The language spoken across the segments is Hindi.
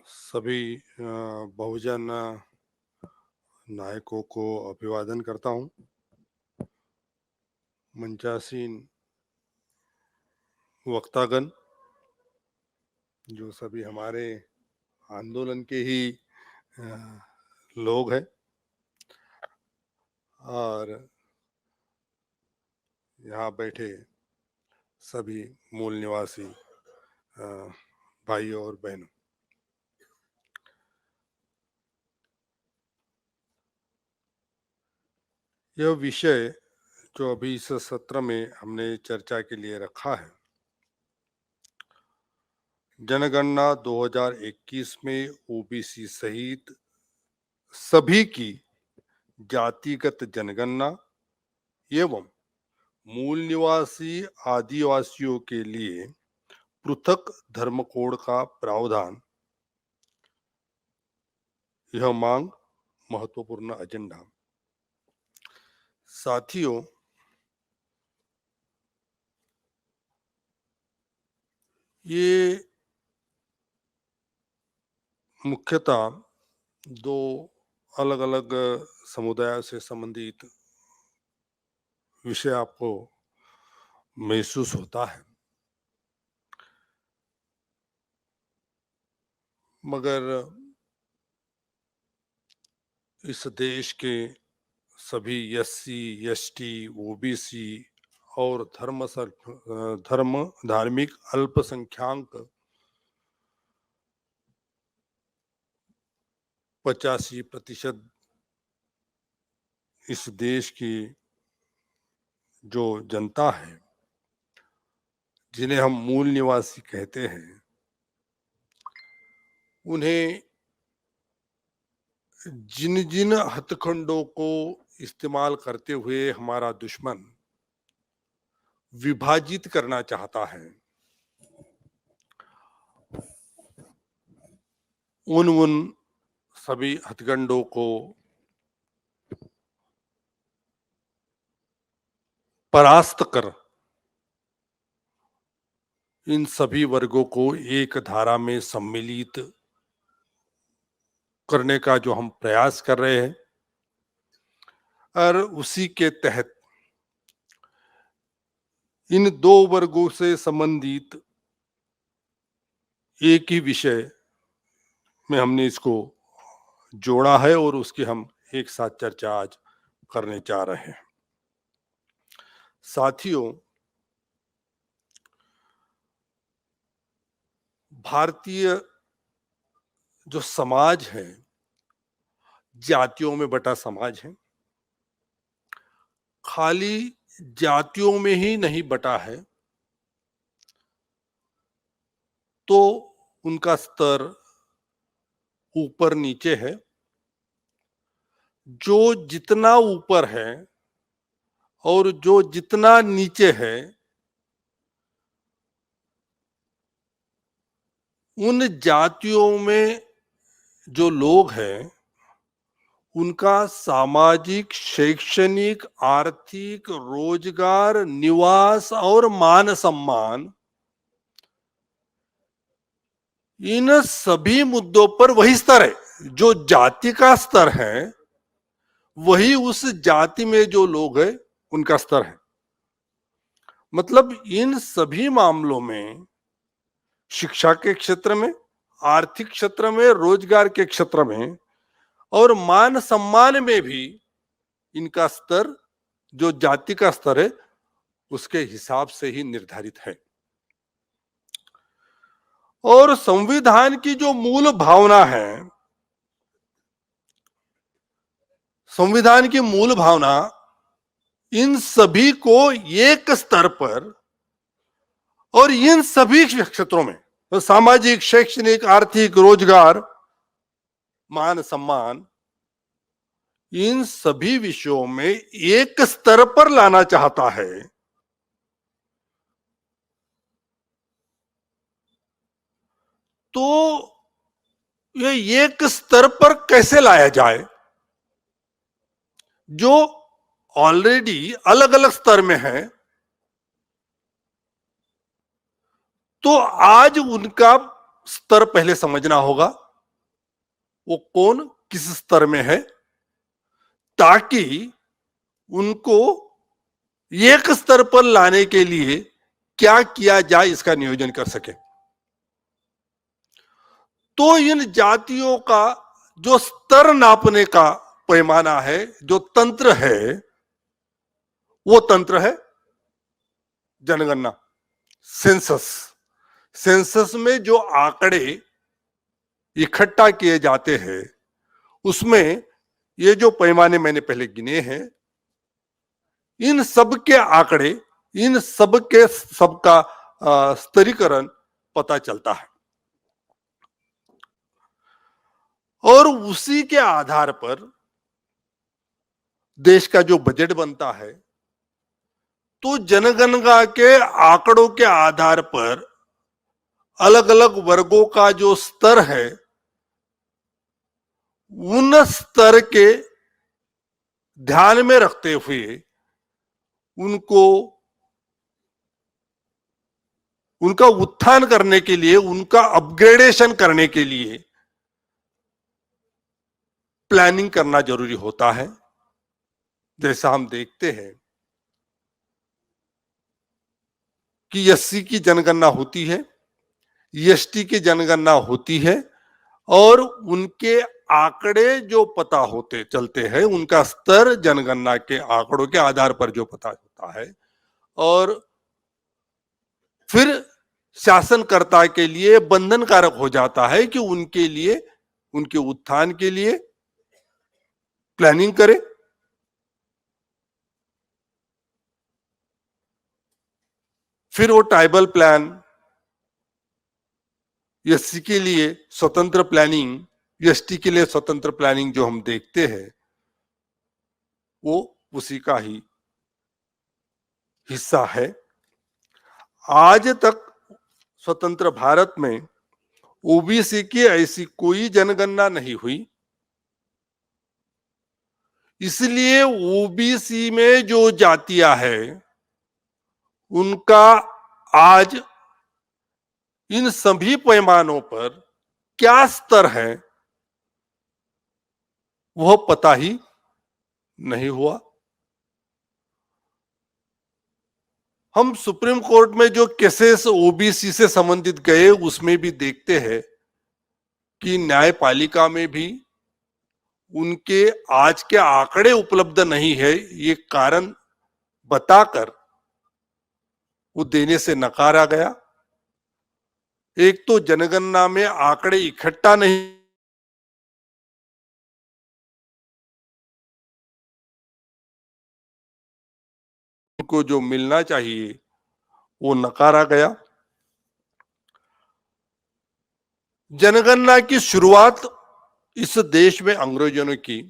सभी बहुजन नायकों को अभिवादन करता हूं। मंचासीन वक्तागण जो सभी हमारे आंदोलन के ही अ, लोग हैं, और यहाँ बैठे सभी मूल निवासी भाइयों और बहनों, यह विषय जो अभी इस सत्र में हमने चर्चा के लिए रखा है, जनगणना 2021 में ओबीसी सहित सभी की जातिगत जनगणना एवं मूल निवासी आदिवासियों के लिए पृथक धर्म कोड का प्रावधान, यह मांग महत्वपूर्ण एजेंडा। साथियों, ये मुख्यतः दो अलग अलग समुदायों से संबंधित विषय आपको महसूस होता है, मगर इस देश के सभी एससी, एसटी, ओबीसी और धार्मिक अल्पसंख्याक 85% इस देश की जो जनता है, जिन्हें हम मूल निवासी कहते हैं, उन्हें जिन जिन हथकंडों को इस्तेमाल करते हुए हमारा दुश्मन विभाजित करना चाहता है, उन सभी हथकंडों को परास्त कर इन सभी वर्गों को एक धारा में सम्मिलित करने का जो हम प्रयास कर रहे हैं, और उसी के तहत इन दो वर्गों से संबंधित एक ही विषय में हमने इसको जोड़ा है और उसकी हम एक साथ चर्चा आज करने जा रहे हैं। साथियों, भारतीय जो समाज है, जातियों में बटा समाज है। खाली जातियों में ही नहीं बटा है, तो उनका स्तर ऊपर नीचे है। जो जितना ऊपर है और जो जितना नीचे है, उन जातियों में जो लोग हैं, उनका सामाजिक, शैक्षणिक, आर्थिक, रोजगार, निवास और मान सम्मान, इन सभी मुद्दों पर वही स्तर है। जो जाति का स्तर है, वही उस जाति में जो लोग हैं उनका स्तर है। मतलब इन सभी मामलों में, शिक्षा के क्षेत्र में, आर्थिक क्षेत्र में, रोजगार के क्षेत्र में और मान सम्मान में भी इनका स्तर जो जाति का स्तर है उसके हिसाब से ही निर्धारित है। और संविधान की जो मूल भावना है, संविधान की मूल भावना इन सभी को एक स्तर पर और इन सभी क्षेत्रों में, तो सामाजिक, शैक्षणिक, आर्थिक, रोजगार, मान सम्मान, इन सभी विषयों में एक स्तर पर लाना चाहता है। तो ये एक स्तर पर कैसे लाया जाए? जो ऑलरेडी अलग अलग स्तर में है, तो आज उनका स्तर पहले समझना होगा। वो कौन किस स्तर में है, ताकि उनको एक स्तर पर लाने के लिए क्या किया जाए इसका नियोजन कर सके। तो इन जातियों का जो स्तर नापने का पैमाना है, जो तंत्र है, वो तंत्र है जनगणना, सेंसस। सेंसस में जो आंकड़े इकट्ठा किए जाते हैं, उसमें ये जो पैमाने मैंने पहले गिने हैं, इन सब के आंकड़े, इन सब के सबका स्तरीकरण पता चलता है, और उसी के आधार पर देश का जो बजट बनता है, तो जनगणना के आंकड़ों के आधार पर अलग अलग वर्गों का जो स्तर है, उन स्तर के ध्यान में रखते हुए उनको, उनका उत्थान करने के लिए, उनका अपग्रेडेशन करने के लिए प्लानिंग करना जरूरी होता है। जैसा हम देखते हैं कि एससी की जनगणना होती है, एसटी की जनगणना होती है, और उनके आंकड़े जो पता होते चलते हैं, उनका स्तर जनगणना के आंकड़ों के आधार पर जो पता होता है, और फिर शासनकर्ता के लिए बंधनकारक हो जाता है कि उनके लिए, उनके उत्थान के लिए प्लानिंग करे। फिर वो ट्राइबल प्लान, एससी के लिए स्वतंत्र प्लानिंग, एसटी के लिए स्वतंत्र प्लानिंग जो हम देखते हैं, वो उसी का ही हिस्सा है। आज तक स्वतंत्र भारत में ओबीसी की ऐसी कोई जनगणना नहीं हुई, इसलिए ओबीसी में जो जातियां हैं, उनका आज इन सभी पैमानों पर क्या स्तर है, वह पता ही नहीं हुआ। हम सुप्रीम कोर्ट में जो केसेस ओबीसी से संबंधित गए, उसमें भी देखते हैं कि न्यायपालिका में भी उनके आज के आंकड़े उपलब्ध नहीं है, ये कारण बताकर वो देने से नकारा गया। एक तो जनगणना में आंकड़े इकट्ठा नहीं, उनको जो मिलना चाहिए वो नकारा गया। जनगणना की शुरुआत इस देश में अंग्रेजों ने की।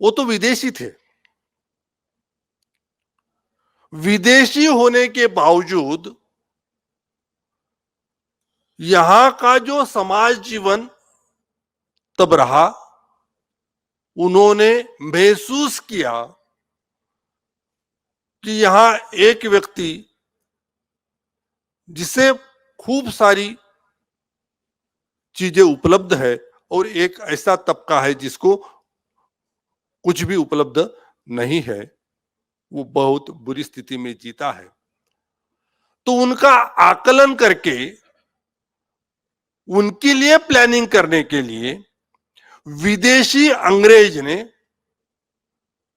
वो तो विदेशी थे, विदेशी होने के बावजूद यहां का जो समाज जीवन तब रहा, उन्होंने महसूस किया कि यहां एक व्यक्ति जिसे खूब सारी चीजें उपलब्ध है, और एक ऐसा तबका है जिसको कुछ भी उपलब्ध नहीं है, वो बहुत बुरी स्थिति में जीता है। तो उनका आकलन करके उनके लिए प्लानिंग करने के लिए विदेशी अंग्रेज ने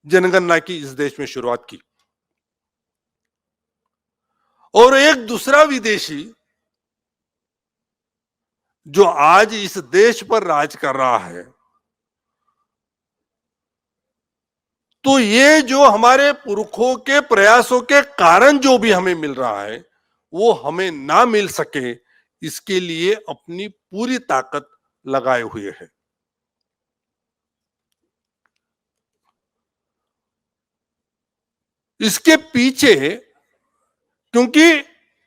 जनगणना की इस देश में शुरुआत की, और एक दूसरा विदेशी जो आज इस देश पर राज कर रहा है, तो ये जो हमारे पुरखों के प्रयासों के कारण जो भी हमें मिल रहा है, वो हमें ना मिल सके, इसके लिए अपनी पूरी ताकत लगाए हुए है। इसके पीछे, क्योंकि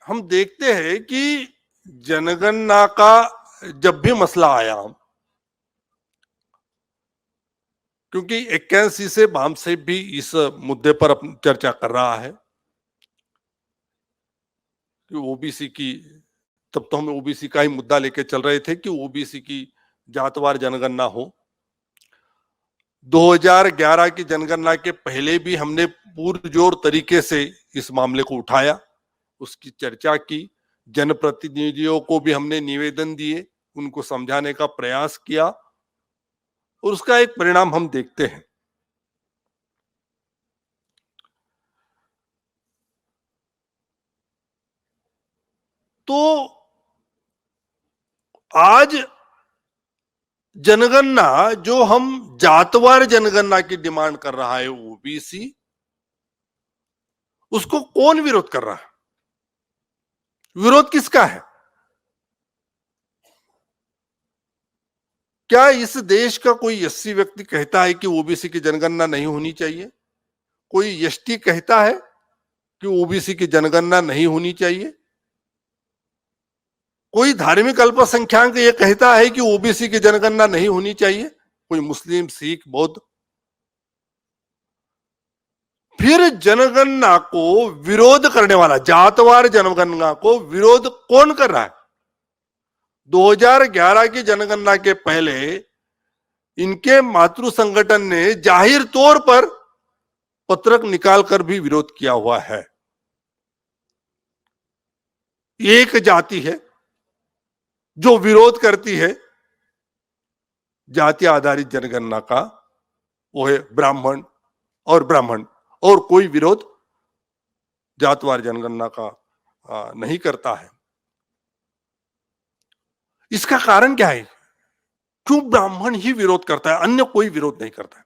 हम देखते हैं कि जनगणना का जब भी मसला आया, क्योंकि 81 से बामसेब भी इस मुद्दे पर चर्चा कर रहा है कि ओबीसी की तब तो हम ओबीसी का ही मुद्दा लेके चल रहे थे कि ओबीसी की जातवार जनगणना हो। 2011 की जनगणना के पहले भी हमने पुरजोर तरीके से इस मामले को उठाया, उसकी चर्चा की, जनप्रतिनिधियों को भी हमने निवेदन दिए, उनको समझाने का प्रयास किया और उसका एक परिणाम हम देखते हैं। तो आज जनगणना जो हम जातवार जनगणना की डिमांड कर रहा है ओबीसी, उसको कौन विरोध कर रहा है? विरोध किसका है? क्या इस देश का कोई एससी व्यक्ति कहता है कि ओबीसी की जनगणना नहीं होनी चाहिए? कोई एसटी कहता है कि ओबीसी की जनगणना नहीं होनी चाहिए? कोई धार्मिक अल्पसंख्याक ये कहता है कि ओबीसी की जनगणना नहीं होनी चाहिए? कोई मुस्लिम, सिख, बौद्ध? फिर जनगणना को विरोध करने वाला, जातवार जनगणना को विरोध कौन कर रहा है? 2011 की जनगणना के पहले इनके मातृ संगठन ने जाहिर तौर पर पत्रक निकालकर भी विरोध किया हुआ है। एक जाति है जो विरोध करती है जाति आधारित जनगणना का, वो है ब्राह्मण, और कोई विरोध जातवार जनगणना का नहीं करता है। इसका कारण क्या है? क्यों ब्राह्मण ही विरोध करता है, अन्य कोई विरोध नहीं करता है?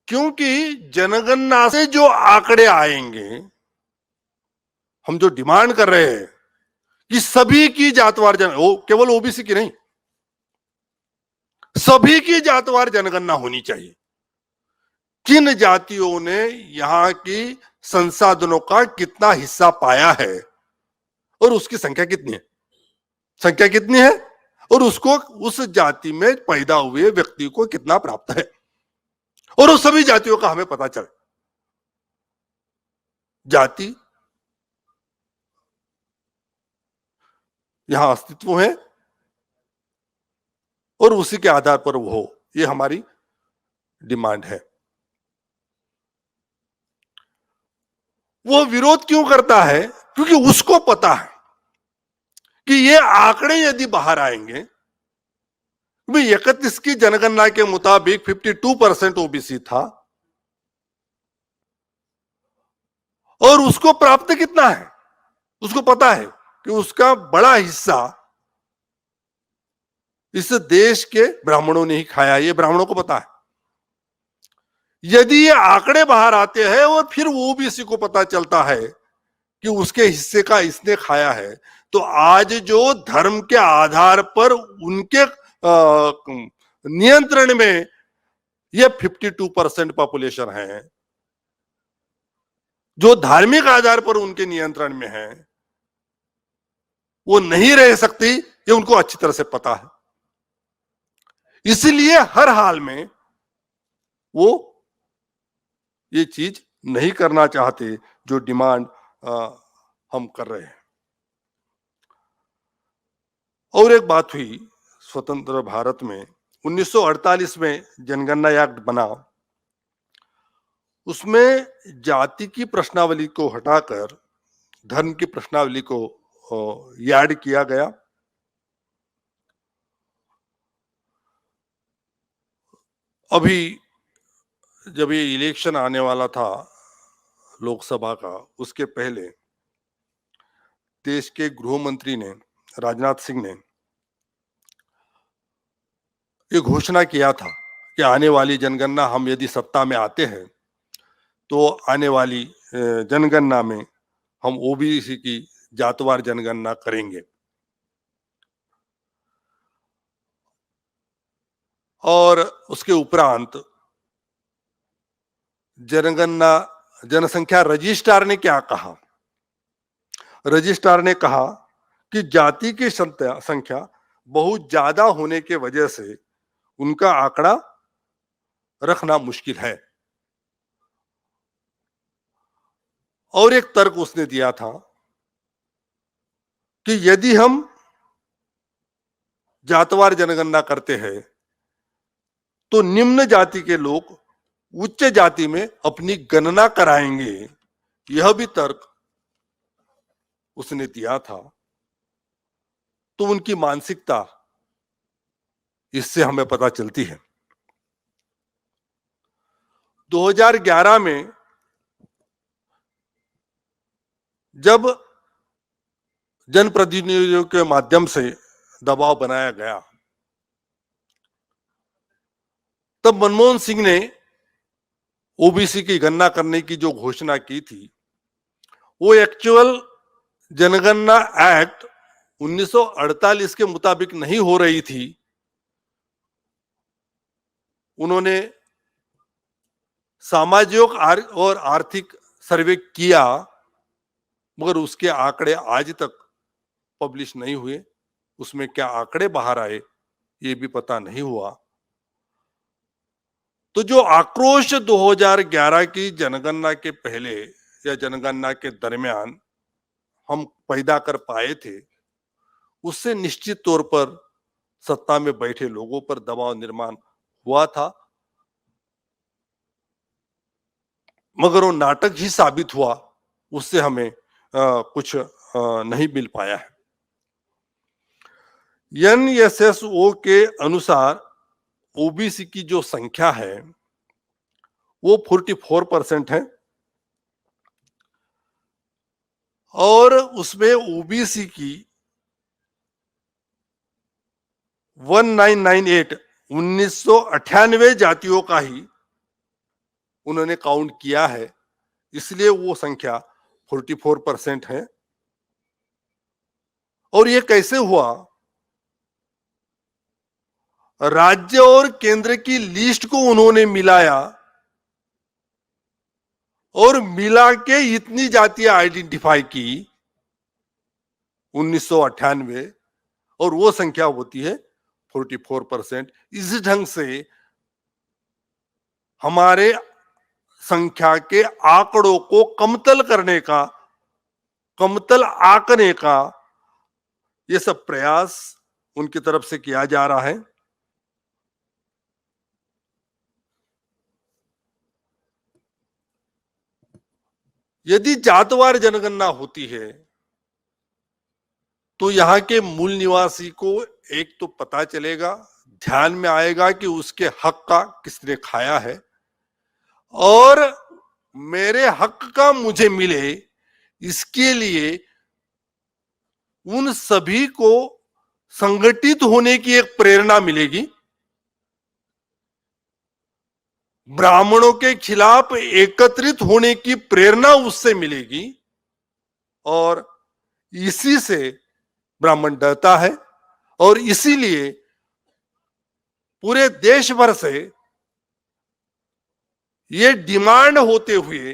क्योंकि जनगणना से जो आंकड़े आएंगे, हम जो डिमांड कर रहे हैं कि सभी की जातवार केवल ओबीसी की नहीं, सभी की जातवार जनगणना होनी चाहिए। किन जातियों ने यहां की संसाधनों का कितना हिस्सा पाया है और उसकी संख्या कितनी है और उसको उस जाति में पैदा हुए व्यक्ति को कितना प्राप्त है, और उस सभी जातियों का हमें पता चले। जाति यहां अस्तित्व है और उसी के आधार पर वो हो, ये हमारी डिमांड है। वो विरोध क्यों करता है? क्योंकि उसको पता है कि ये आंकड़े यदि बाहर आएंगे, 31 की जनगणना के मुताबिक 52% ओबीसी था और उसको प्राप्त कितना है, उसको पता है कि उसका बड़ा हिस्सा इस देश के ब्राह्मणों ने ही खाया, ये ब्राह्मणों को पता है। यदि ये आंकड़े बाहर आते हैं और फिर ओबीसी को पता चलता है कि उसके हिस्से का इसने खाया है, तो आज जो धर्म के आधार पर उनके नियंत्रण में ये 52% पॉपुलेशन है, जो धार्मिक आधार पर उनके नियंत्रण में है, वो नहीं रह सकती, ये उनको अच्छी तरह से पता है। इसलिए हर हाल में वो ये चीज नहीं करना चाहते जो डिमांड हम कर रहे हैं। और एक बात हुई, स्वतंत्र भारत में 1948 में जनगणना एक्ट बना, उसमें जाति की प्रश्नावली को हटाकर धर्म की प्रश्नावली को ऐड किया गया। अभी जब ये इलेक्शन आने वाला था लोकसभा का, उसके पहले देश के गृह मंत्री ने, राजनाथ सिंह ने ये घोषणा किया था कि आने वाली जनगणना, हम यदि सत्ता में आते हैं तो आने वाली जनगणना में हम ओबीसी की जातवार जनगणना करेंगे। और उसके उपरांत जनगणना जनसंख्या रजिस्ट्रार ने क्या कहा? रजिस्ट्रार ने कहा कि जाति की संख्या बहुत ज्यादा होने के वजह से उनका आंकड़ा रखना मुश्किल है और एक तर्क उसने दिया था कि यदि हम जातवार जनगणना करते हैं तो निम्न जाति के लोग उच्च जाति में अपनी गणना कराएंगे। यह भी तर्क उसने दिया था। तो उनकी मानसिकता इससे हमें पता चलती है। 2011 में जब जनप्रतिनिधियों के माध्यम से दबाव बनाया गया, तब मनमोहन सिंह ने ओबीसी की गणना करने की जो घोषणा की थी, वो एक्चुअल जनगणना एक्ट 1948 के मुताबिक नहीं हो रही थी। उन्होंने सामाजिक और आर्थिक सर्वे किया, मगर उसके आंकड़े आज तक पब्लिश नहीं हुए। उसमें क्या आंकड़े बाहर आए ये भी पता नहीं हुआ। तो जो आक्रोश 2011 की जनगणना के पहले या जनगणना के दरमियान हम पैदा कर पाए थे, उससे निश्चित तौर पर सत्ता में बैठे लोगों पर दबाव निर्माण हुआ था, मगर वो नाटक ही साबित हुआ। उससे हमें कुछ नहीं मिल पाया है। एनएसएसओ के अनुसार ओबीसी की जो संख्या है वो 44% है, और उसमें ओबीसी की 1998 जातियों का ही उन्होंने काउंट किया है, इसलिए वो संख्या 44% है। और ये कैसे हुआ? राज्य और केंद्र की लिस्ट को उन्होंने मिलाया और मिला के इतनी जातियां आइडेंटिफाई की 1998, और वो संख्या होती है 44%। इस ढंग से हमारे संख्या के आंकड़ों को कमतल करने का, कमतल आंकने का ये सब प्रयास उनकी तरफ से किया जा रहा है। यदि जातवार जनगणना होती है तो यहाँ के मूल निवासी को एक तो पता चलेगा, ध्यान में आएगा कि उसके हक का किसने खाया है, और मेरे हक का मुझे मिले इसके लिए उन सभी को संगठित होने की एक प्रेरणा मिलेगी। ब्राह्मणों के खिलाफ एकत्रित होने की प्रेरणा उससे मिलेगी, और इसी से ब्राह्मण डरता है, और इसीलिए पूरे देश भर से ये डिमांड होते हुए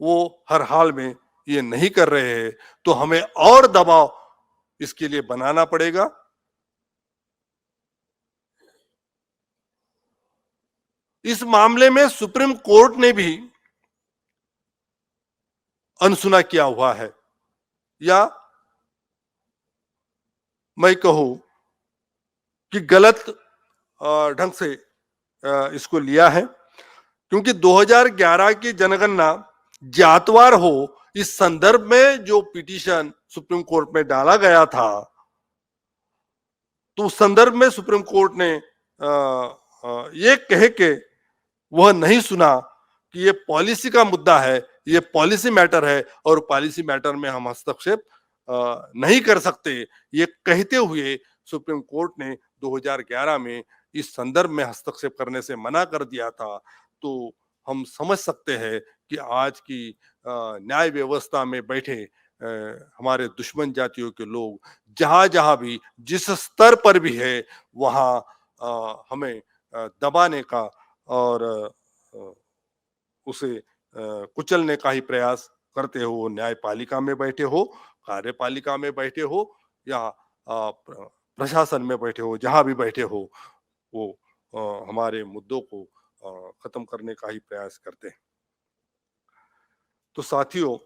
वो हर हाल में ये नहीं कर रहे हैं। तो हमें और दबाव इसके लिए बनाना पड़ेगा। इस मामले में सुप्रीम कोर्ट ने भी अनसुना किया हुआ है, या मैं कहूं कि गलत ढंग से इसको लिया है, क्योंकि 2011 की जनगणना जातवार हो इस संदर्भ में जो पिटीशन सुप्रीम कोर्ट में डाला गया था, तो उस संदर्भ में सुप्रीम कोर्ट ने ये कह के वह नहीं सुना कि ये पॉलिसी का मुद्दा है, ये पॉलिसी मैटर है, और पॉलिसी मैटर में हम हस्तक्षेप नहीं कर सकते, ये कहते हुए सुप्रीम कोर्ट ने 2011 में इस संदर्भ में हस्तक्षेप करने से मना कर दिया था। तो हम समझ सकते हैं कि आज की न्याय व्यवस्था में बैठे हमारे दुश्मन जातियों के लोग जहां जहां भी जिस स्तर पर भी है वहां हमें दबाने का और उसे कुचलने का ही प्रयास करते हो। न्यायपालिका में बैठे हो, कार्यपालिका में बैठे हो, या प्रशासन में बैठे हो, जहां भी बैठे हो, वो हमारे मुद्दों को खत्म करने का ही प्रयास करते हैं। तो साथियों,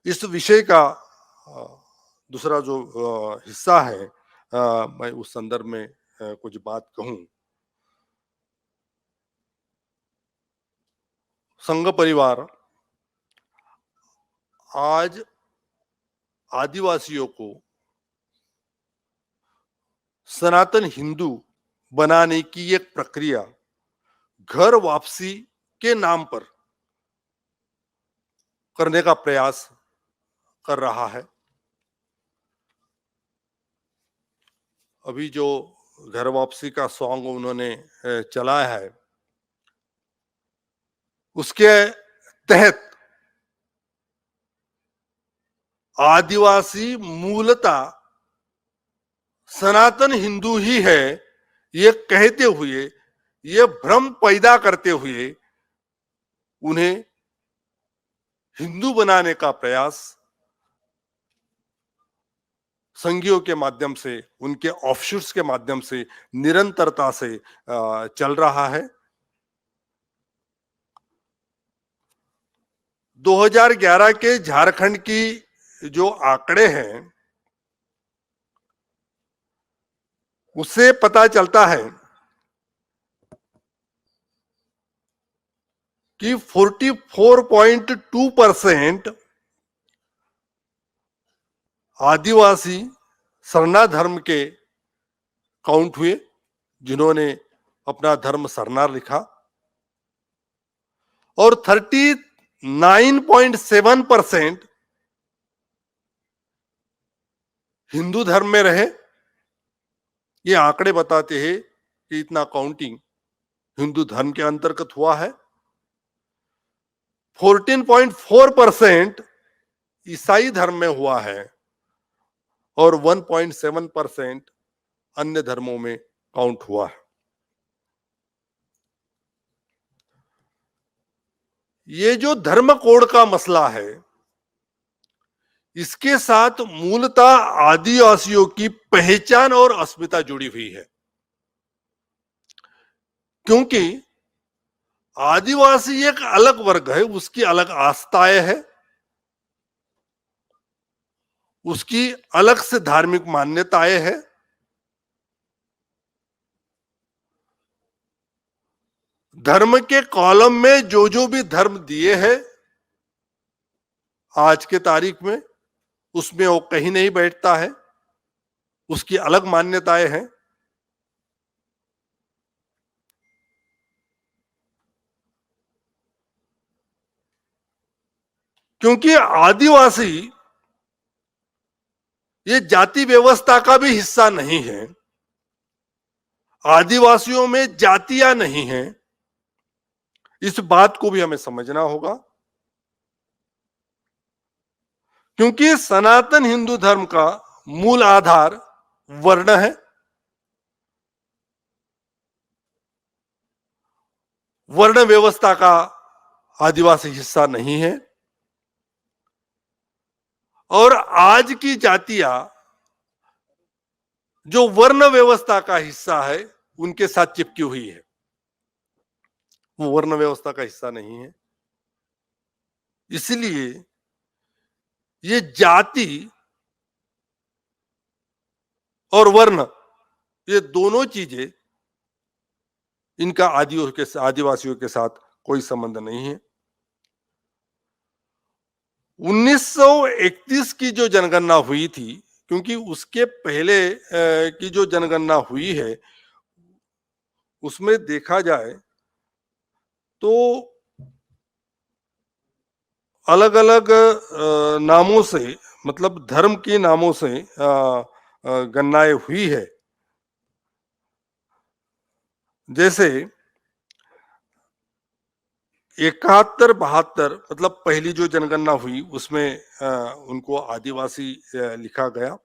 इस विषय का दूसरा जो हिस्सा है, मैं उस संदर्भ में कुछ बात कहूं। संघ परिवार आज आदिवासियों को सनातन हिंदू बनाने की एक प्रक्रिया घर वापसी के नाम पर करने का प्रयास कर रहा है। अभी जो घर वापसी का सॉन्ग उन्होंने चलाया है, उसके तहत आदिवासी मूलतः सनातन हिंदू ही है, ये कहते हुए, ये भ्रम पैदा करते हुए उन्हें हिंदू बनाने का प्रयास संघियों के माध्यम से, उनके ऑफशूट्स के माध्यम से निरंतरता से चल रहा है। 2011 के झारखंड की जो आंकड़े हैं, उससे पता चलता है कि 44.2% आदिवासी सरना धर्म के काउंट हुए, जिन्होंने अपना धर्म सरना लिखा, और 39.7% हिंदू धर्म में रहे। ये आंकड़े बताते हैं कि इतना काउंटिंग हिंदू धर्म के अंतर्गत हुआ है। 14.4% ईसाई धर्म में हुआ है और 1.7% अन्य धर्मों में काउंट हुआ है। ये जो धर्म कोड का मसला है, इसके साथ मूलतः आदिवासियों की पहचान और अस्मिता जुड़ी हुई है, क्योंकि आदिवासी एक अलग वर्ग है, उसकी अलग आस्थाएं है, उसकी अलग से धार्मिक मान्यताएं है। धर्म के कॉलम में जो भी धर्म दिए हैं आज के तारीख में, उसमें वो कहीं नहीं बैठता है, उसकी अलग मान्यताएं हैं। क्योंकि आदिवासी ये जाति व्यवस्था का भी हिस्सा नहीं है, आदिवासियों में जातियां नहीं है, इस बात को भी हमें समझना होगा। क्योंकि सनातन हिंदू धर्म का मूल आधार वर्ण है, वर्ण व्यवस्था का आदिवासी हिस्सा नहीं है, और आज की जातियां जो वर्ण व्यवस्था का हिस्सा है उनके साथ चिपकी हुई है, वो वर्ण व्यवस्था का हिस्सा नहीं है। इसलिए ये जाति और वर्ण, ये दोनों चीजें, इनका आदिवासियों के साथ कोई संबंध नहीं है। 1931 की जो जनगणना हुई थी, क्योंकि उसके पहले की जो जनगणना हुई है, उसमें देखा जाए तो अलग अलग नामों से, मतलब धर्म के नामों से गणनाएं हुई है। जैसे 71-72, मतलब पहली जो जनगणना हुई उसमें उनको आदिवासी लिखा गया।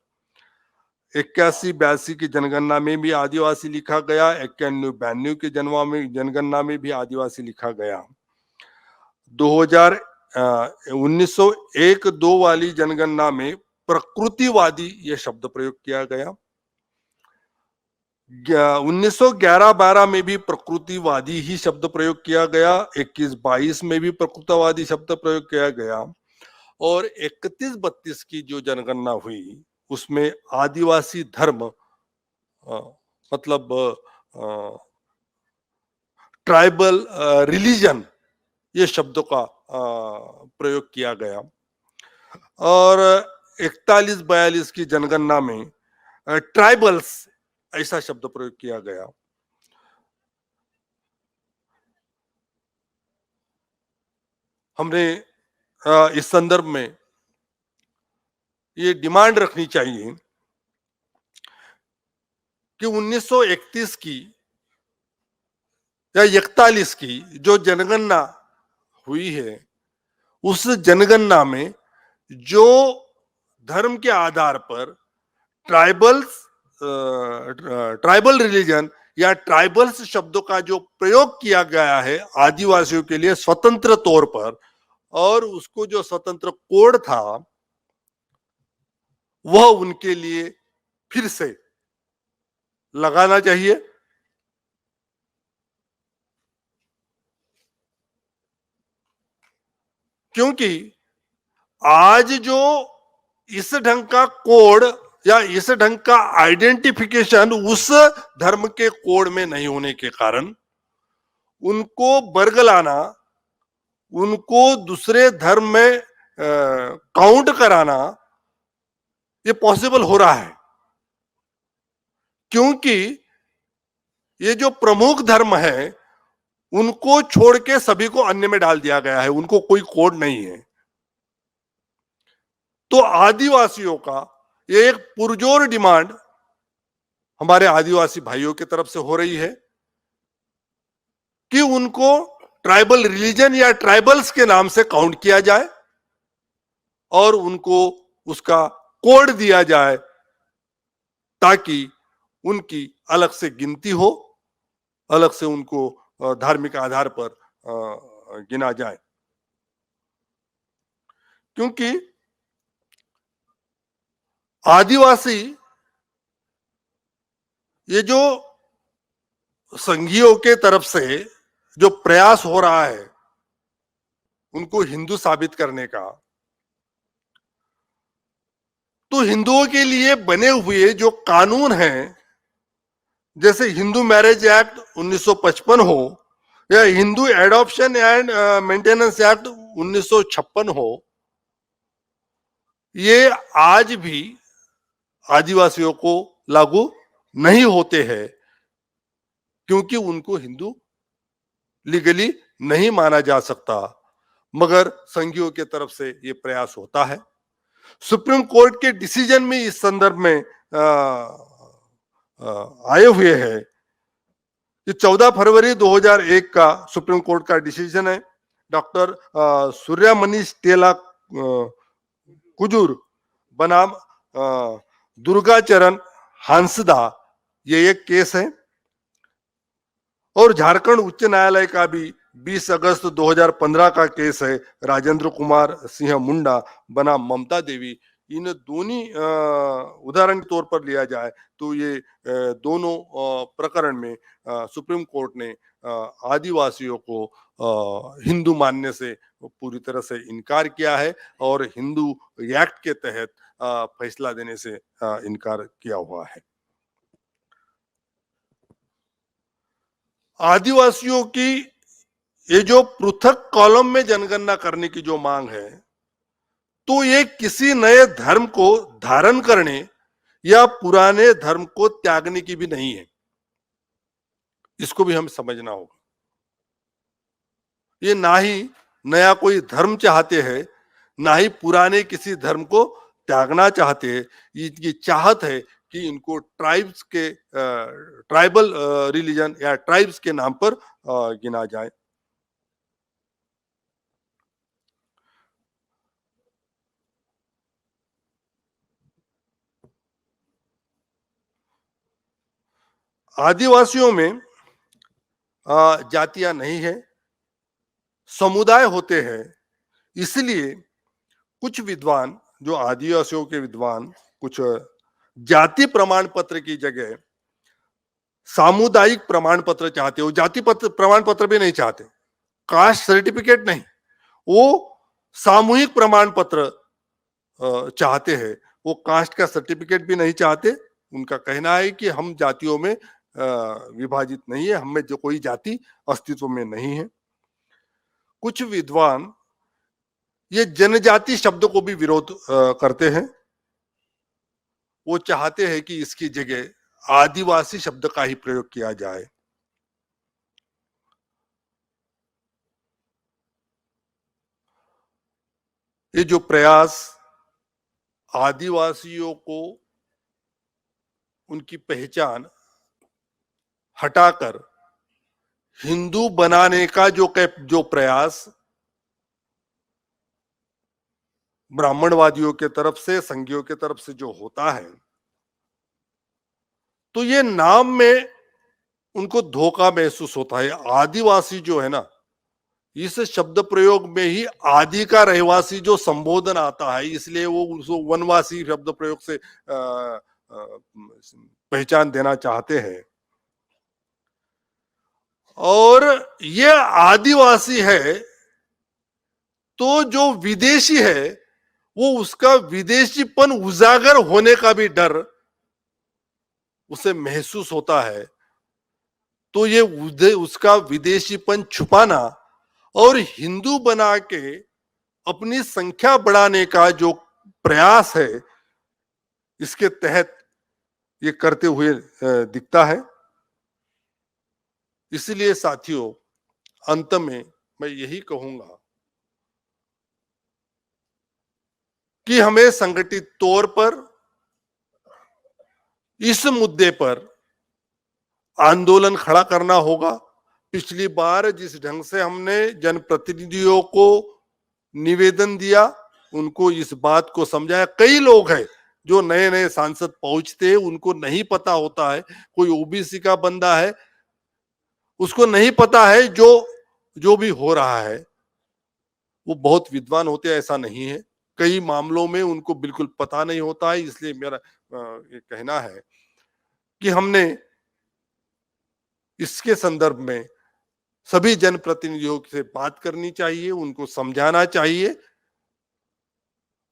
81-82 की जनगणना में भी आदिवासी लिखा गया। 91-92 की जनगणना में भी आदिवासी लिखा गया। 1901-2 वाली जनगणना में प्रकृतिवादी यह शब्द प्रयोग किया गया। 1911-12 में भी प्रकृतिवादी ही शब्द प्रयोग किया गया, 21-22 में भी प्रकृतिवादी शब्द प्रयोग किया गया, और 31-32 की जो जनगणना हुई उसमें आदिवासी धर्म मतलब ट्राइबल रिलीजन ये शब्दों का प्रयोग किया गया, और 41-42 की जनगणना में ट्राइबल्स ऐसा शब्द प्रयोग किया गया। हमने इस संदर्भ में ये डिमांड रखनी चाहिए कि 1931 की या 41 की जो जनगणना हुई है उस जनगणना में जो धर्म के आधार पर ट्राइबल रिलीजन या ट्राइबल्स शब्दों का जो प्रयोग किया गया है आदिवासियों के लिए स्वतंत्र तौर पर, और उसको जो स्वतंत्र कोड था वह उनके लिए फिर से लगाना चाहिए। क्योंकि आज जो इस ढंग का कोड या इस ढंग का आइडेंटिफिकेशन उस धर्म के कोड में नहीं होने के कारण उनको बरगलाना, उनको दूसरे धर्म में काउंट कराना ये पॉसिबल हो रहा है, क्योंकि ये जो प्रमुख धर्म है उनको छोड़ के सभी को अन्य में डाल दिया गया है, उनको कोई कोड नहीं है। तो आदिवासियों का ये एक पुरजोर डिमांड हमारे आदिवासी भाइयों की तरफ से हो रही है कि उनको ट्राइबल रिलीजन या ट्राइबल्स के नाम से काउंट किया जाए और उनको उसका कोड दिया जाए ताकि उनकी अलग से गिनती हो, अलग से उनको धार्मिक आधार पर गिना जाए। क्योंकि आदिवासी ये जो संघियों के तरफ से जो प्रयास हो रहा है उनको हिंदू साबित करने का, तो हिंदुओं के लिए बने हुए जो कानून हैं, जैसे हिंदू मैरिज एक्ट 1955 हो या Hindu adoption and maintenance act 1956 हो, ये आज भी आदिवासियों को लागू नहीं होते हैं, क्योंकि उनको हिंदू लीगली नहीं माना जा सकता। मगर संघियों के तरफ से ये प्रयास होता है। सुप्रीम कोर्ट के डिसीजन में इस संदर्भ में आए हुए हैं। ये 14 फरवरी 2001 का सुप्रीम कोर्ट का डिसीजन है। डॉक्टर सूर्यमणि स्टेला कुजूर बनाम दुर्गाचरण हांसदा, ये एक केस है। और झारखंड उच्च न्यायालय का भी 20 अगस्त 2015 का केस है, राजेंद्र कुमार सिंह मुंडा बनाम ममता देवी। इन दोनों उदाहरण के तौर पर लिया जाए तो ये दोनों प्रकरण में सुप्रीम कोर्ट ने आदिवासियों को हिंदू मानने से पूरी तरह से इनकार किया है और हिंदू एक्ट के तहत फैसला देने से इनकार किया हुआ है। आदिवासियों की ये जो पृथक कॉलम में जनगणना करने की जो मांग है, तो ये किसी नए धर्म को धारण करने या पुराने धर्म को त्यागने की भी नहीं है, इसको भी हमें समझना होगा। ये ना ही नया कोई धर्म चाहते हैं, ना ही पुराने किसी धर्म को त्यागना चाहते हैं। ये चाहत है कि इनको ट्राइब्स के ट्राइबल रिलीजन या ट्राइब्स के नाम पर गिना जाए। आदिवासियों में जातियां नहीं है, समुदाय होते हैं। इसलिए कुछ विद्वान, जो आदिवासियों के विद्वान, कुछ जाति प्रमाण पत्र की जगह सामुदायिक प्रमाण पत्र चाहते हो, जाति पत्र प्रमाण पत्र भी नहीं चाहते, कास्ट सर्टिफिकेट नहीं, वो सामूहिक प्रमाण पत्र चाहते हैं। वो कास्ट का सर्टिफिकेट भी नहीं चाहते। उनका कहना है कि हम जातियों में विभाजित नहीं है, हमें जो कोई जाति अस्तित्व में नहीं है। कुछ विद्वान ये जनजाति शब्द को भी विरोध करते हैं। वो चाहते हैं कि इसकी जगह आदिवासी शब्द का ही प्रयोग किया जाए। ये जो प्रयास आदिवासियों को उनकी पहचान हटाकर हिंदू बनाने का जो प्रयास ब्राह्मणवादियों के तरफ से, संघियों के तरफ से जो होता है, तो ये नाम में उनको धोखा महसूस होता है। आदिवासी जो है ना, इस शब्द प्रयोग में ही आदि का रहवासी जो संबोधन आता है, इसलिए वो उसको वनवासी शब्द प्रयोग से पहचान देना चाहते हैं। और ये आदिवासी है तो जो विदेशी है वो उसका विदेशीपन उजागर होने का भी डर उसे महसूस होता है। तो ये उसका विदेशीपन छुपाना और हिंदू बना के अपनी संख्या बढ़ाने का जो प्रयास है, इसके तहत ये करते हुए दिखता है। इसलिए साथियों, अंत में मैं यही कहूंगा कि हमें संगठित तौर पर इस मुद्दे पर आंदोलन खड़ा करना होगा। पिछली बार जिस ढंग से हमने जनप्रतिनिधियों को निवेदन दिया, उनको इस बात को समझाया। कई लोग हैं जो नए नए सांसद पहुंचते हैं, उनको नहीं पता होता है, कोई ओबीसी का बंदा है, उसको नहीं पता है जो भी हो रहा है। वो बहुत विद्वान होते हैं ऐसा नहीं है, कई मामलों में उनको बिल्कुल पता नहीं होता है। इसलिए मेरा ये कहना है कि हमने इसके संदर्भ में सभी जनप्रतिनिधियों से बात करनी चाहिए, उनको समझाना चाहिए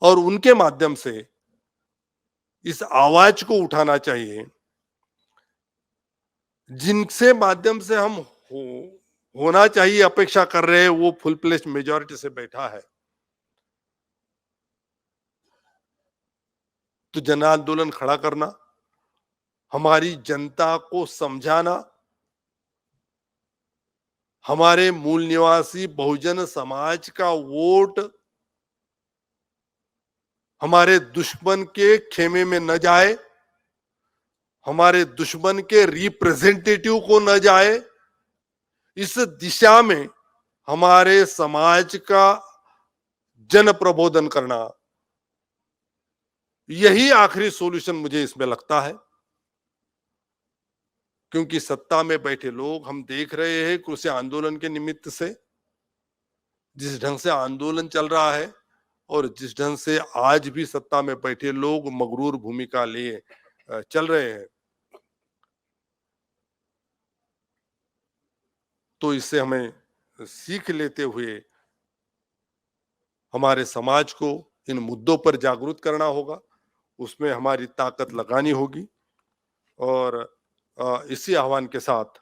और उनके माध्यम से इस आवाज को उठाना चाहिए, जिनसे माध्यम से हम होना चाहिए अपेक्षा कर रहे हैं, वो फुल प्लेस मेजॉरिटी से बैठा है। तो जन आंदोलन खड़ा करना, हमारी जनता को समझाना, हमारे मूल निवासी बहुजन समाज का वोट हमारे दुश्मन के खेमे में न जाए, हमारे दुश्मन के रिप्रेजेंटेटिव को न जाए, इस दिशा में हमारे समाज का जन प्रबोधन करना, यही आखिरी सॉल्यूशन मुझे इसमें लगता है। क्योंकि सत्ता में बैठे लोग, हम देख रहे हैं कृषि आंदोलन के निमित्त से जिस ढंग से आंदोलन चल रहा है और जिस ढंग से आज भी सत्ता में बैठे लोग मगरूर भूमिका लिए चल रहे हैं, तो इससे हमें सीख लेते हुए हमारे समाज को इन मुद्दों पर जागरूक करना होगा, उसमें हमारी ताकत लगानी होगी। और इसी आह्वान के साथ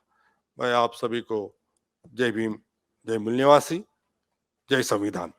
मैं आप सभी को जय भीम, जय मूल निवासी, जय संविधान।